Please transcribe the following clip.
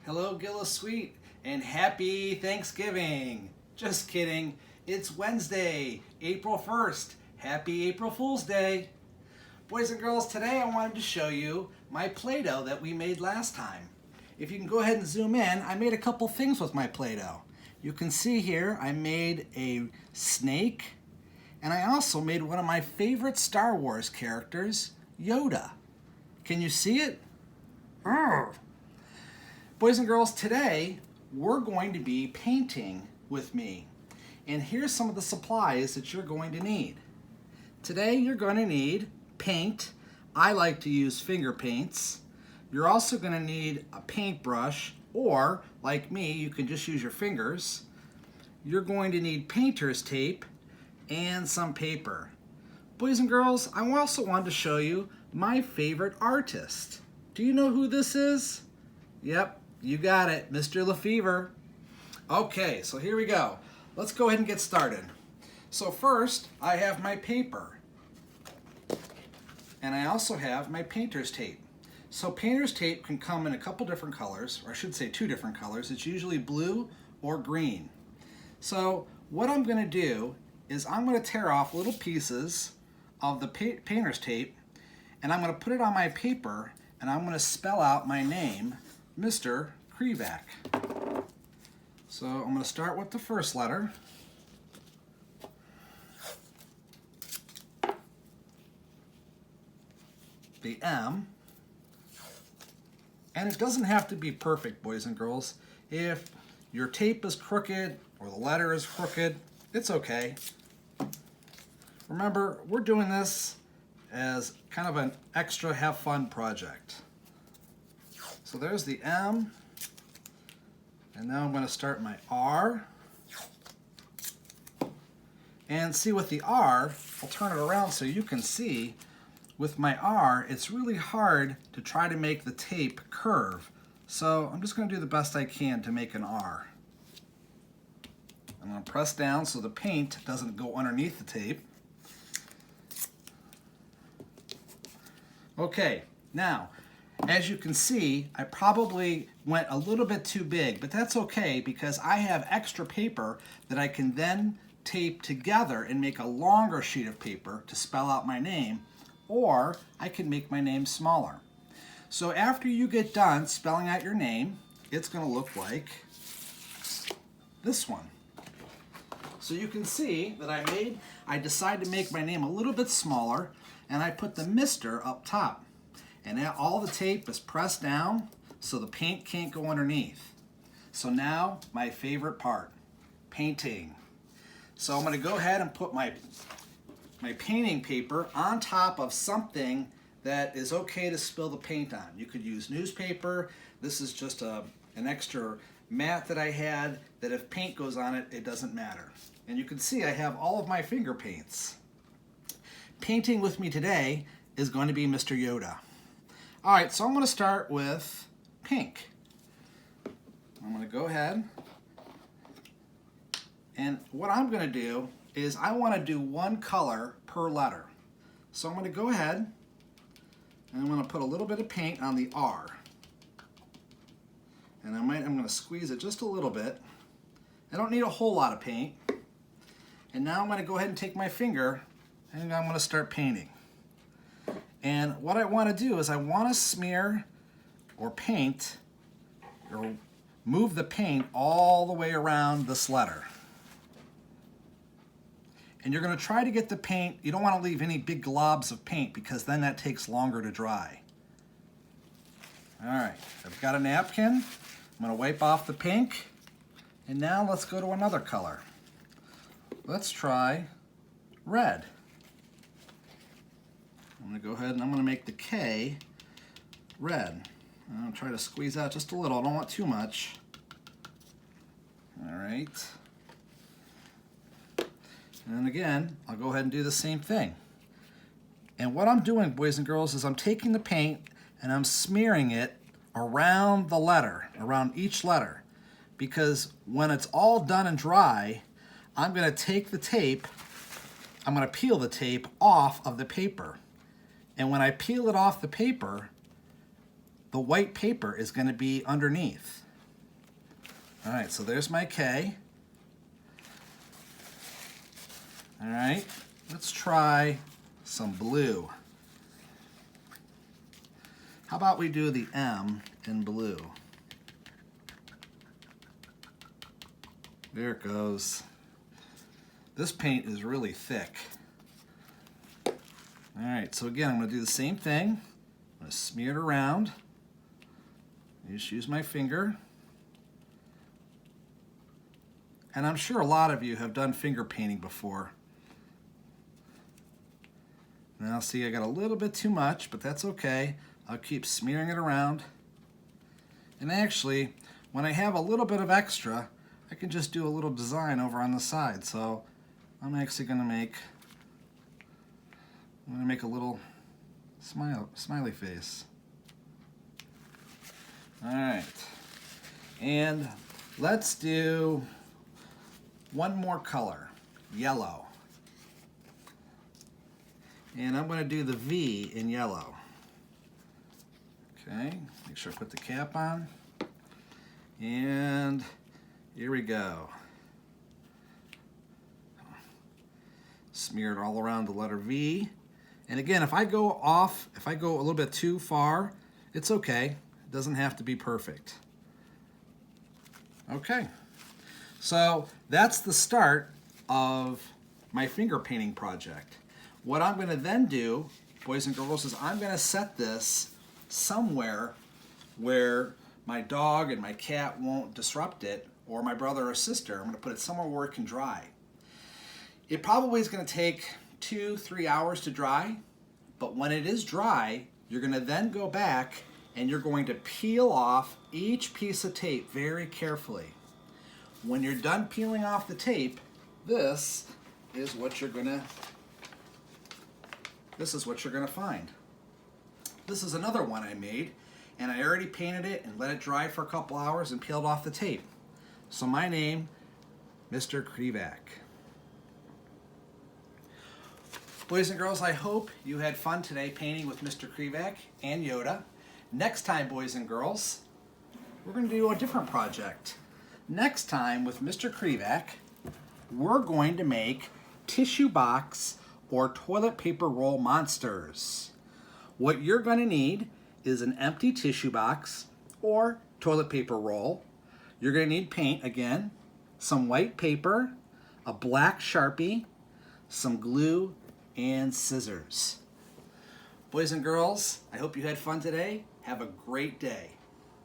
Hello, Gilles-Sweet, and happy Thanksgiving. Just kidding. It's Wednesday, April 1st. Happy April Fool's Day. Boys and girls, today I wanted to show you my Play-Doh that we made last time. If you can go ahead and zoom in, I made a couple things with my Play-Doh. You can see here I made a snake, and I also made one of my favorite Star Wars characters, Yoda. Can you see it? Urgh. Boys and girls, today we're going to be painting with me. And here's some of the supplies that you're going to need. Today you're going to need paint. I like to use finger paints. You're also going to need a paintbrush, or like me, you can just use your fingers. You're going to need painter's tape and some paper. Boys and girls, I also wanted to show you my favorite artist. Do you know who this is? Yep. You got it, Mr. Lefevre. Okay, so here we go. Let's go ahead and get started. So first, I have my paper. And I also have my painter's tape. So painter's tape can come in a couple different colors, or I should say two different colors. It's usually blue or green. So what I'm going to do is I'm going to tear off little pieces of the painter's tape, and I'm going to put it on my paper, and I'm going to spell out my name, Mr. Krivak. So I'm going to start with the first letter. The M. And it doesn't have to be perfect, boys and girls. If your tape is crooked or the letter is crooked, it's okay. Remember, we're doing this as kind of an extra have fun project. So there's the M, and now I'm going to start my R. And see, with the R, I'll turn it around so you can see, with my R, it's really hard to try to make the tape curve. So I'm just going to do the best I can to make an R. I'm going to press down so the paint doesn't go underneath the tape. Okay, now, as you can see, I probably went a little bit too big, but that's okay because I have extra paper that I can then tape together and make a longer sheet of paper to spell out my name, or I can make my name smaller. So after you get done spelling out your name, it's going to look like this one. So you can see that I decided to make my name a little bit smaller, and I put the Mr. up top. And now all the tape is pressed down so the paint can't go underneath. So now my favorite part, painting. So I'm going to go ahead and put my painting paper on top of something that is okay to spill the paint on. You could use newspaper. This is just an extra mat that I had that if paint goes on it, it doesn't matter. And you can see I have all of my finger paints. Painting with me today is going to be Mr. Yoda. All right, so I'm going to start with pink. I'm going to go ahead, and what I'm going to do is I want to do one color per letter. So I'm going to go ahead, and I'm going to put a little bit of paint on the R. And I'm going to squeeze it just a little bit. I don't need a whole lot of paint. And now I'm going to go ahead and take my finger, and I'm going to start painting. And what I want to do is I want to smear or paint or move the paint all the way around this letter. And you're going to try to get the paint, you don't want to leave any big globs of paint because then that takes longer to dry. All right, I've got a napkin. I'm going to wipe off the pink. And now let's go to another color. Let's try red. I'm going to go ahead and I'm going to make the K red. I'll try to squeeze out just a little. I don't want too much. All right. And again, I'll go ahead and do the same thing. And what I'm doing, boys and girls, is I'm taking the paint and I'm smearing it around the letter, around each letter. Because when it's all done and dry, I'm going to take the tape, I'm going to peel the tape off of the paper. And when I peel it off the paper, the white paper is going to be underneath. All right, so there's my K. All right, let's try some blue. How about we do the M in blue? There it goes. This paint is really thick. All right, so again, I'm going to do the same thing. I'm going to smear it around. I just use my finger. And I'm sure a lot of you have done finger painting before. Now see, I got a little bit too much, but that's okay. I'll keep smearing it around. And actually, when I have a little bit of extra, I can just do a little design over on the side. So I'm actually going to make a little smiley face. All right, and let's do one more color, yellow. And I'm going to do the V in yellow. Okay, make sure I put the cap on. And here we go. Smear it all around the letter V. And again, if I go a little bit too far, it's okay. It doesn't have to be perfect. Okay, so that's the start of my finger painting project. What I'm going to then do, boys and girls, is I'm going to set this somewhere where my dog and my cat won't disrupt it, or my brother or sister. I'm going to put it somewhere where it can dry. It probably is going to take 2-3 hours to dry, but when it is dry, you're going to then go back and you're going to peel off each piece of tape very carefully. When you're done peeling off the tape, this is what you're going to find. This is another one I made, and I already painted it and let it dry for a couple hours and peeled off the tape. So my name, Mr. Krivak. Boys and girls, I hope you had fun today painting with Mr. Krivak and Yoda. Next time, boys and girls, we're going to do a different project. Next time with Mr. Krivak, we're going to make tissue box or toilet paper roll monsters. What you're going to need is an empty tissue box or toilet paper roll. You're going to need paint again, some white paper, a black Sharpie, some glue, and scissors. Boys and girls, I hope you had fun today. Have a great day.